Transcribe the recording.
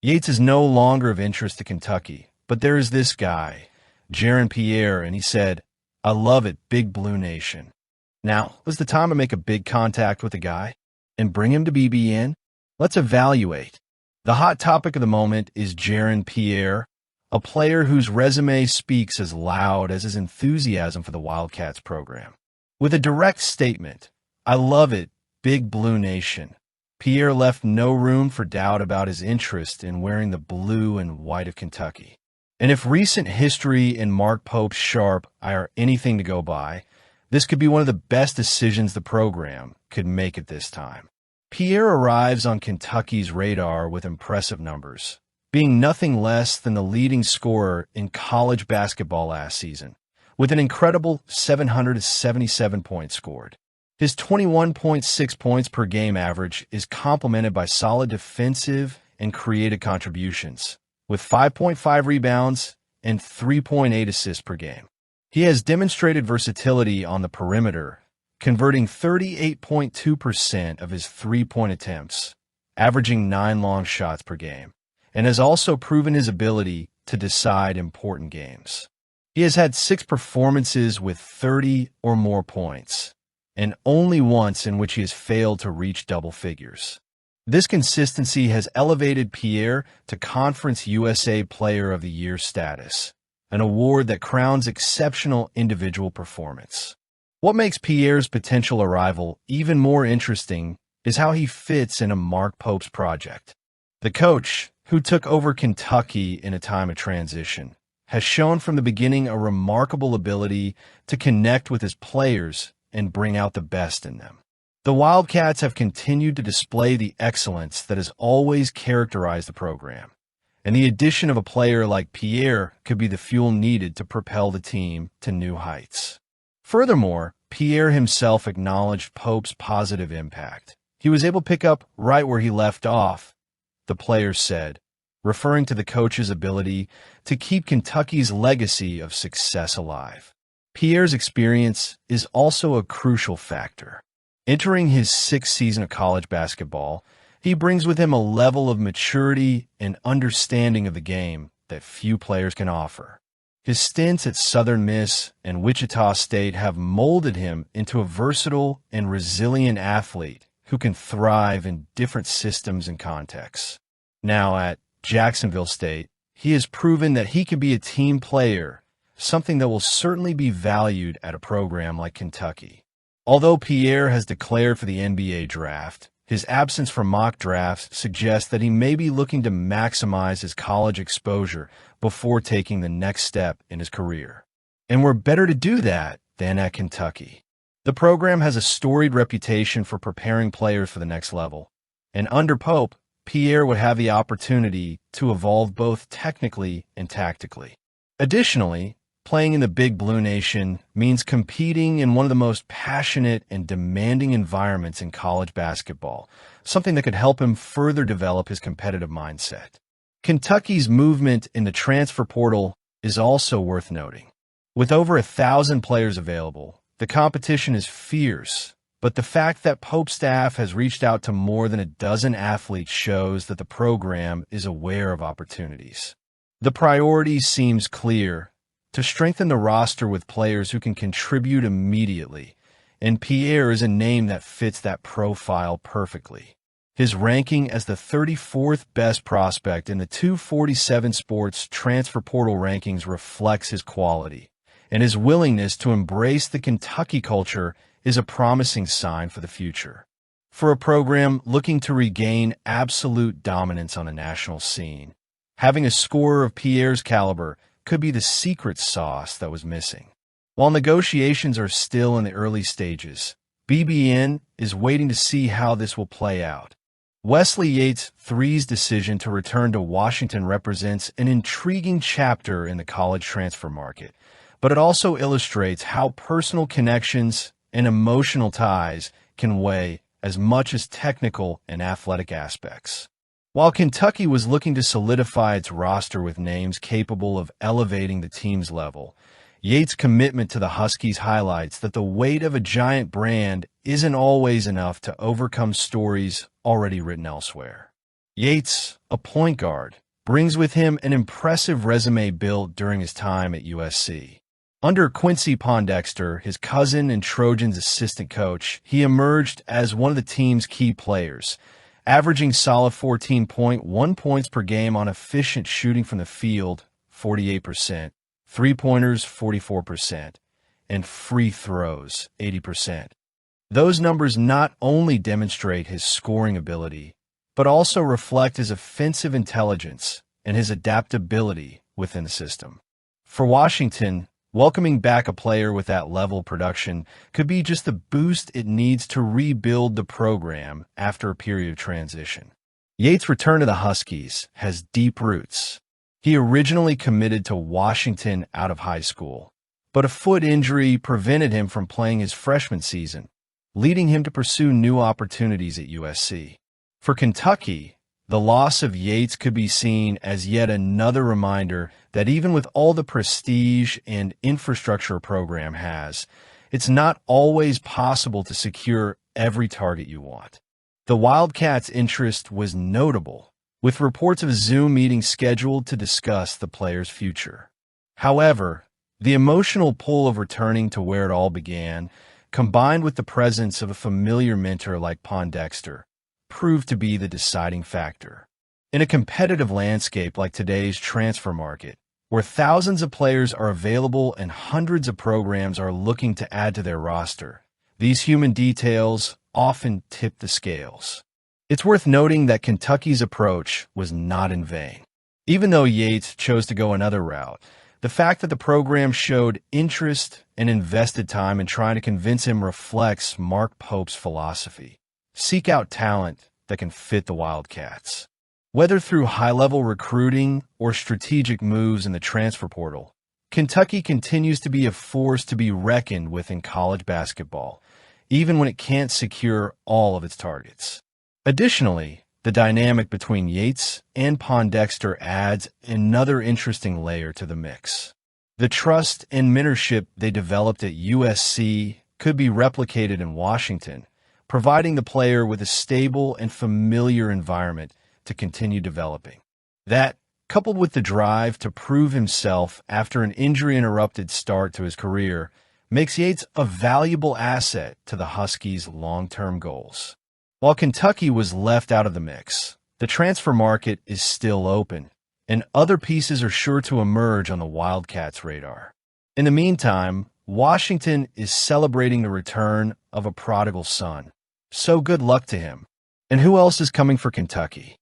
Yates is no longer of interest to Kentucky, but there is this guy, Jaron Pierre, and he said, "I love it, Big Blue Nation." Now, was the time to make a big contact with the guy and bring him to BBN? Let's evaluate. The hot topic of the moment is Jaron Pierre, a player whose resume speaks as loud as his enthusiasm for the Wildcats program. With a direct statement, "I love it, Big Blue Nation," Pierre left no room for doubt about his interest in wearing the blue and white of Kentucky. And if recent history and Mark Pope's Sharp are anything to go by, this could be one of the best decisions the program could make at this time. Pierre arrives on Kentucky's radar with impressive numbers, being nothing less than the leading scorer in college basketball last season, with an incredible 777 points scored. His 21.6 points per game average is complemented by solid defensive and creative contributions, with 5.5 rebounds and 3.8 assists per game. He has demonstrated versatility on the perimeter, converting 38.2% of his three-point attempts, averaging 9 long shots per game, and has also proven his ability to decide important games. He has had 6 performances with 30 or more points, and only once in which he has failed to reach double figures. This consistency has elevated Pierre to Conference USA Player of the Year status, an award that crowns exceptional individual performance. What makes Pierre's potential arrival even more interesting is how he fits into Mark Pope's project. The coach, who took over Kentucky in a time of transition, has shown from the beginning a remarkable ability to connect with his players and bring out the best in them. The Wildcats have continued to display the excellence that has always characterized the program, and the addition of a player like Pierre could be the fuel needed to propel the team to new heights. Furthermore, Pierre himself acknowledged Pope's positive impact. He was able to pick up right where he left off, the players said, referring to the coach's ability to keep Kentucky's legacy of success alive. Pierre's experience is also a crucial factor. Entering his 6th season of college basketball, he brings with him a level of maturity and understanding of the game that few players can offer. His stints at Southern Miss and Wichita State have molded him into a versatile and resilient athlete who can thrive in different systems and contexts. Now at Jacksonville State, he has proven that he can be a team player, something that will certainly be valued at a program like Kentucky. Although Pierre has declared for the NBA draft, his absence from mock drafts suggests that he may be looking to maximize his college exposure before taking the next step in his career. And we're better to do that than at Kentucky. The program has a storied reputation for preparing players for the next level, and under Pope, Pierre would have the opportunity to evolve both technically and tactically. Additionally, playing in the Big Blue Nation means competing in one of the most passionate and demanding environments in college basketball, something that could help him further develop his competitive mindset. Kentucky's movement in the transfer portal is also worth noting. With over 1,000 players available, the competition is fierce, but the fact that Pope's staff has reached out to more than a dozen athletes shows that the program is aware of opportunities. The priority seems clear: to strengthen the roster with players who can contribute immediately, and Pierre is a name that fits that profile perfectly. His ranking as the 34th best prospect in the 247 Sports Transfer Portal rankings reflects his quality, and his willingness to embrace the Kentucky culture is a promising sign for the future. For a program looking to regain absolute dominance on a national scene, having a scorer of Pierre's caliber could be the secret sauce that was missing. While negotiations are still in the early stages, BBN is waiting to see how this will play out. Wesley Yates' III's decision to return to Washington represents an intriguing chapter in the college transfer market, but it also illustrates how personal connections and emotional ties can weigh as much as technical and athletic aspects. While Kentucky was looking to solidify its roster with names capable of elevating the team's level, Yates' commitment to the Huskies highlights that the weight of a giant brand isn't always enough to overcome stories already written elsewhere. Yates, a point guard, brings with him an impressive resume built during his time at USC. Under Quincy Pondexter, his cousin and Trojans' assistant coach, he emerged as one of the team's key players, averaging solid 14.1 points per game on efficient shooting from the field, 48%, three-pointers, 44%, and free throws, 80%. Those numbers not only demonstrate his scoring ability, but also reflect his offensive intelligence and his adaptability within the system. For Washington, welcoming back a player with that level of production could be just the boost it needs to rebuild the program after a period of transition. Yates' return to the Huskies has deep roots. He originally committed to Washington out of high school, but a foot injury prevented him from playing his freshman season, leading him to pursue new opportunities at USC. For Kentucky, the loss of Yates could be seen as yet another reminder that even with all the prestige and infrastructure a program has, it's not always possible to secure every target you want. The Wildcats' interest was notable, with reports of a Zoom meeting scheduled to discuss the player's future. However, the emotional pull of returning to where it all began, combined with the presence of a familiar mentor like Pondexter, proved to be the deciding factor. In a competitive landscape like today's transfer market, where thousands of players are available and hundreds of programs are looking to add to their roster, these human details often tip the scales. It's worth noting that Kentucky's approach was not in vain. Even though Yates chose to go another route, the fact that the program showed interest and invested time in trying to convince him reflects Mark Pope's philosophy. Seek out talent that can fit the Wildcats. Whether through high-level recruiting or strategic moves in the transfer portal, Kentucky continues to be a force to be reckoned with in college basketball, even when it can't secure all of its targets. Additionally, the dynamic between Yates and Pondexter adds another interesting layer to the mix. The trust and mentorship they developed at USC could be replicated in Washington, providing the player with a stable and familiar environment to continue developing. That, coupled with the drive to prove himself after an injury-interrupted start to his career, makes Yates a valuable asset to the Huskies' long-term goals. While Kentucky was left out of the mix, the transfer market is still open, and other pieces are sure to emerge on the Wildcats' radar. In the meantime, Washington is celebrating the return of a prodigal son. So good luck to him. And who else is coming for Kentucky?